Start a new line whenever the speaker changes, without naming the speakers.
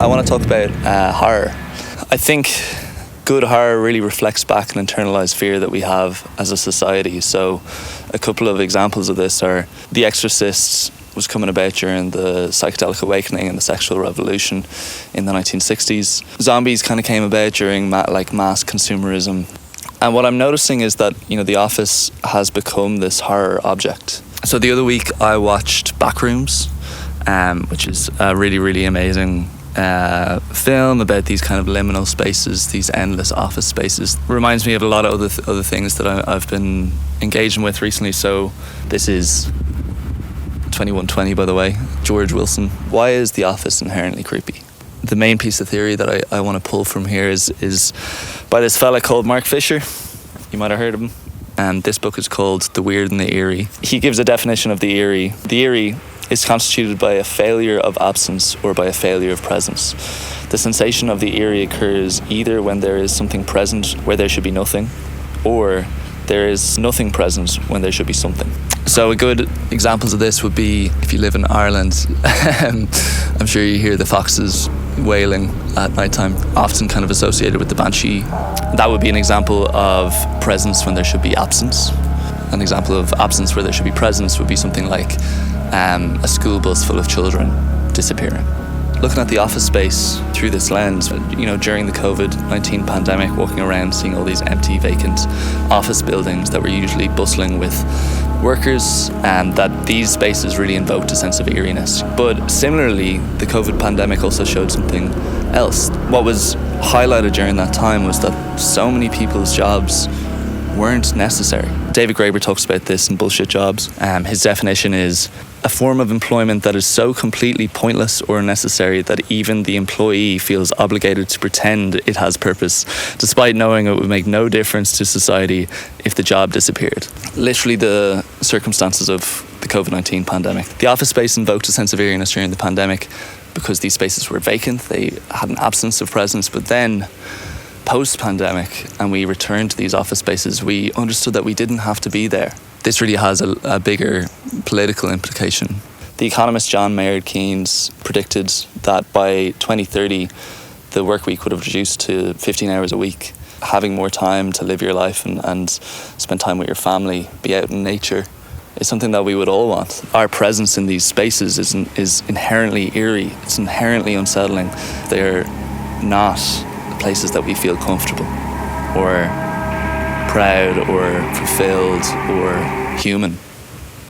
I want to talk about horror. I think good horror really reflects back an internalized fear that we have as a society. So a couple of examples of this are The Exorcist was coming about during the psychedelic awakening and the sexual revolution in the 1960s. Zombies kind of came about during mass consumerism. And what I'm noticing is that, The Office has become this horror object. So the other week I watched Backrooms, which is a really, really amazing film about these kind of liminal spaces, these endless office spaces. Reminds me of a lot of other things that I've been engaging with recently. So this is 2120, by the way, George Wilson. Why is The Office inherently creepy? The main piece of theory that I want to pull from here is by this fella called Mark Fisher. You might have heard of him. And this book is called The Weird and the Eerie. He gives a definition of the eerie. The eerie is constituted by a failure of absence or by a failure of presence. The sensation of the eerie occurs either when there is something present where there should be nothing, or there is nothing present when there should be something. So a good examples of this would be if you live in Ireland. I'm sure you hear the foxes wailing at nighttime, often kind of associated with the banshee. That would be an example of presence when there should be absence. An example of absence where there should be presence would be something like a school bus full of children disappearing. Looking at the office space through this lens, during the COVID-19 pandemic, walking around seeing all these empty, vacant office buildings that were usually bustling with workers, and that these spaces really invoked a sense of eeriness. But similarly, the COVID pandemic also showed something else. What was highlighted during that time was that so many people's jobs weren't necessary. David Graeber talks about this in Bullshit Jobs. His definition is a form of employment that is so completely pointless or unnecessary that even the employee feels obligated to pretend it has purpose, despite knowing it would make no difference to society if the job disappeared. Literally the circumstances of the COVID-19 pandemic. The office space invoked a sense of eeriness during the pandemic because these spaces were vacant, they had an absence of presence, but then post-pandemic, and we returned to these office spaces, we understood that we didn't have to be there. This really has a bigger political implication. The economist John Maynard Keynes predicted that by 2030, the work week would have reduced to 15 hours a week. Having more time to live your life and spend time with your family, be out in nature, is something that we would all want. Our presence in these spaces is inherently eerie. It's inherently unsettling. They're not places that we feel comfortable or proud or fulfilled or human.